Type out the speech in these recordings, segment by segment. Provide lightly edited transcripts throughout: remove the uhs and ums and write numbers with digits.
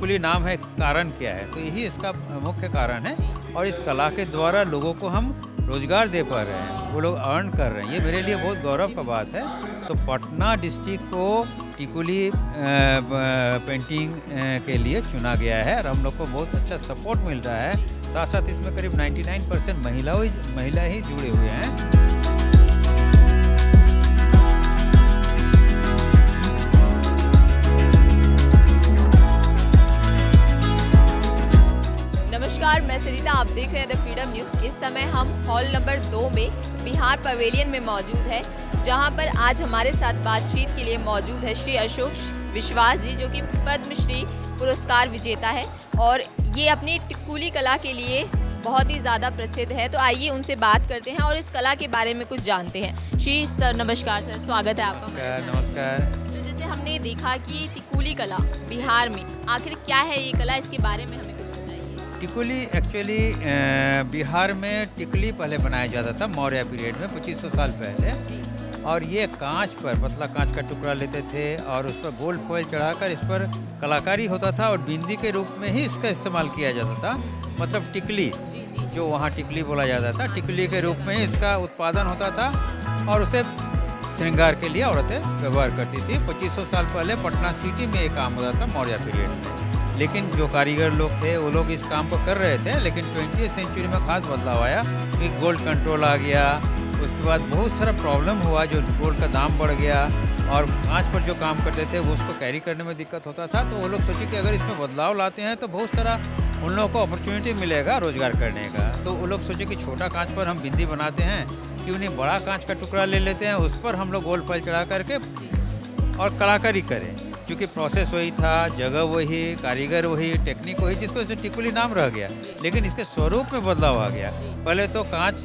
टिकुली नाम है, कारण क्या है? तो यही इसका मुख्य कारण है और इस कला के द्वारा लोगों को हम रोजगार दे पा रहे हैं, वो लोग अर्न कर रहे हैं। ये मेरे लिए बहुत गौरव का बात है। तो पटना डिस्ट्रिक्ट को टिकुली पेंटिंग के लिए चुना गया है और हम लोग को बहुत अच्छा सपोर्ट मिल रहा है। साथ साथ इसमें करीब 99% महिला ही जुड़े हुए हैं। नमस्कार, मैं सरिता, आप देख रहे हैं द फ्रीडम न्यूज़। इस समय हम हॉल नंबर 2 में बिहार पवेलियन में मौजूद है, जहां पर आज हमारे साथ बातचीत के लिए मौजूद है श्री अशोक विश्वास जी, जो कि पद्मश्री पुरस्कार विजेता है और ये अपनी टिकुली कला के लिए बहुत ही ज़्यादा प्रसिद्ध है। तो आइए उनसे बात करते हैं और इस कला के बारे में कुछ जानते हैं। श्री सर, नमस्कार सर, स्वागत है आपका। नमस्कार। तो जैसे हमने देखा कि टिकुली कला बिहार में आखिर क्या है ये कला, इसके बारे में हमें कुछ बताइए। टिकुली एक्चुअली बिहार में टिकुली पहले बनाया जाता था मौर्य पीरियड में 2500 साल पहले, और ये कांच पर, पतला कांच का टुकड़ा लेते थे और उस पर गोल्ड फॉइल चढ़ाकर इस पर कलाकारी होता था और बिंदी के रूप में ही इसका इस्तेमाल किया जाता था। मतलब टिकली, जो वहाँ टिकली बोला जाता था, टिकली के रूप में ही इसका उत्पादन होता था और उसे श्रृंगार के लिए औरतें व्यवहार करती थी। 2500 साल पहले पटना सिटी में ये काम होता था मौर्य पीरियड में। लेकिन जो कारीगर लोग थे वो लोग इस काम को कर रहे थे, लेकिन 20वीं सेंचुरी में खास बदलाव आया कि गोल्ड कंट्रोल आ गया। उसके बाद बहुत सारा प्रॉब्लम हुआ, जो गोल्ड का दाम बढ़ गया और कांच पर जो काम करते थे वो उसको कैरी करने में दिक्कत होता था। तो वो लोग सोचे कि अगर इसमें बदलाव लाते हैं तो बहुत सारा उन लोगों को अपॉर्चुनिटी मिलेगा रोजगार करने का। तो वो लोग सोचे कि छोटा कांच पर हम बिंदी बनाते हैं, क्यों नहीं बड़ा कांच का टुकड़ा ले लेते हैं, उस पर हम लोग गोल्ड फॉइल चढ़ा करके और कलाकारी करें। क्योंकि प्रोसेस वही था, जगह वही, कारीगर वही, टेक्निक वही, जिसको से टिकुली नाम रह गया। लेकिन इसके स्वरूप में बदलाव आ गया। पहले तो कांच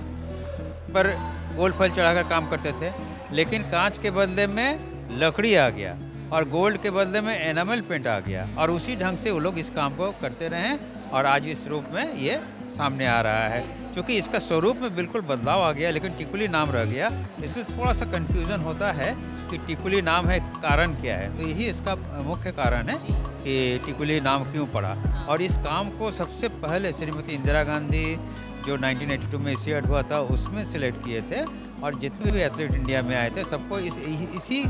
पर गोल्ड फॉइल चढ़ाकर काम करते थे, लेकिन कांच के बदले में लकड़ी आ गया और गोल्ड के बदले में एनामल पेंट आ गया और उसी ढंग से वो लोग इस काम को करते रहे और आज इस रूप में ये सामने आ रहा है। क्योंकि इसका स्वरूप में बिल्कुल बदलाव आ गया, लेकिन टिकुली नाम रह गया, इसलिए थोड़ा सा कन्फ्यूज़न होता है कि टिकुली नाम है, कारण क्या है? तो यही इसका मुख्य कारण है कि टिकुली नाम क्यों पड़ा। और इस काम को सबसे पहले श्रीमती इंदिरा गांधी, जो 1982 में एशियाड हुआ था, उसमें सिलेक्ट किए थे और जितने भी एथलीट इंडिया में आए थे सबको इसी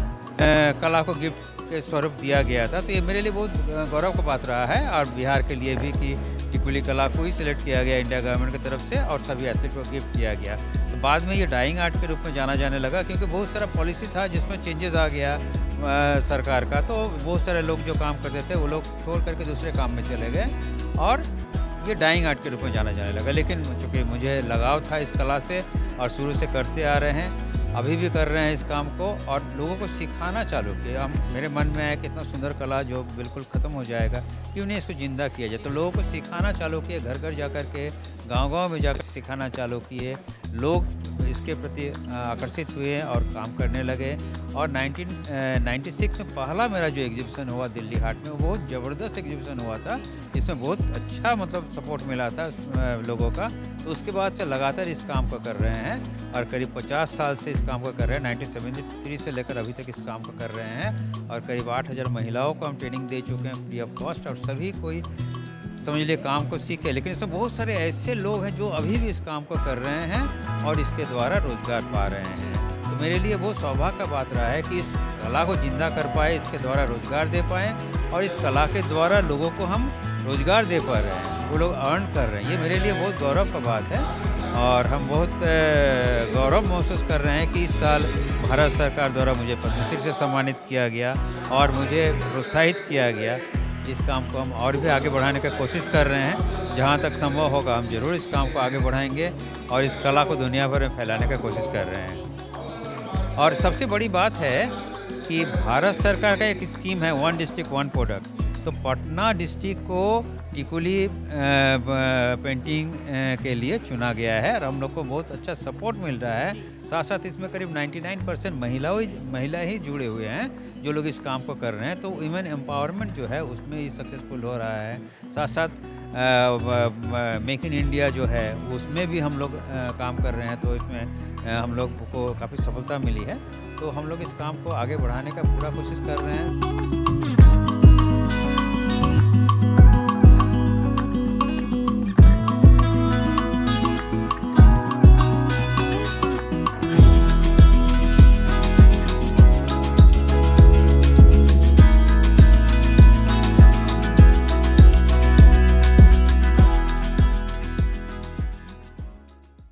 कला को गिफ्ट के स्वरूप दिया गया था। तो ये मेरे लिए बहुत गौरव का बात रहा है और बिहार के लिए भी कि टिकुली कला को ही सिलेक्ट किया गया इंडिया गवर्नमेंट की तरफ से और सभी एथलीट को गिफ्ट किया गया। तो बाद में ये डाइंग आर्ट के रूप में जाना जाने लगा, क्योंकि बहुत सारा पॉलिसी था जिसमें चेंजेस आ गया सरकार का। तो बहुत सारे लोग जो काम करते थे वो लोग छोड़ करके दूसरे काम में चले गए और ये डाइंग आर्ट के रूप में जाना जाने लगा। लेकिन चूँकि मुझे लगाव था इस कला से और शुरू से करते आ रहे हैं, अभी भी कर रहे हैं इस काम को और लोगों को सिखाना चालू किया। मेरे मन में आया कि इतना सुंदर कला जो बिल्कुल ख़त्म हो जाएगा, क्यों नहीं इसको ज़िंदा किया जाए। तो लोगों को सिखाना चालू किए, घर घर जा कर के, गाँव-गाँव में जाकर सिखाना चालू किए। लोग इसके प्रति आकर्षित हुए और काम करने लगे। और 1996 में पहला मेरा जो एग्जीबिशन हुआ दिल्ली हाट में, वो बहुत ज़बरदस्त एग्जीबिशन हुआ था, जिसमें बहुत अच्छा मतलब सपोर्ट मिला था लोगों का। तो उसके बाद से लगातार इस काम को कर रहे हैं और करीब 50 साल से इस काम को कर रहे हैं। 1973 से लेकर अभी तक इस काम को कर रहे हैं और करीब 8000 महिलाओं को हम ट्रेनिंग दे चुके हैं फ्री ऑफ कॉस्ट, और सभी कोई समझ लिए काम को सीखे। लेकिन इसमें बहुत सारे ऐसे लोग हैं जो अभी भी इस काम को कर रहे हैं और इसके द्वारा रोजगार पा रहे हैं। तो मेरे लिए बहुत सौभाग्य का बात रहा है कि इस कला को जिंदा कर पाए, इसके द्वारा रोजगार दे पाएँ और इस कला के द्वारा लोगों को हम रोजगार दे पा रहे हैं, वो लोग अर्न कर रहे हैं। ये मेरे लिए बहुत गौरव का बात है और हम बहुत गौरव महसूस कर रहे हैं कि इस साल भारत सरकार द्वारा मुझे पद्मश्री से सम्मानित किया गया और मुझे प्रोत्साहित किया गया। इस काम को हम और भी आगे बढ़ाने की कोशिश कर रहे हैं। जहाँ तक संभव होगा हम ज़रूर इस काम को आगे बढ़ाएंगे और इस कला को दुनिया भर में फैलाने की कोशिश कर रहे हैं। और सबसे बड़ी बात है कि भारत सरकार का एक स्कीम है, 1 डिस्ट्रिक्ट 1 प्रोडक्ट। तो पटना डिस्ट्रिक्ट को टिकुली पेंटिंग के लिए चुना गया है और हम लोग को बहुत अच्छा सपोर्ट मिल रहा है। साथ साथ इसमें करीब 99% महिला ही जुड़े हुए हैं जो लोग इस काम को कर रहे हैं। तो वुमेन एम्पावरमेंट जो है उसमें ही सक्सेसफुल हो रहा है। साथ साथ मेक इन इंडिया जो है उसमें भी हम लोग काम कर रहे हैं। तो इसमें हम लोग को काफ़ी सफलता मिली है। तो हम लोग इस काम को आगे बढ़ाने का पूरा कोशिश कर रहे हैं।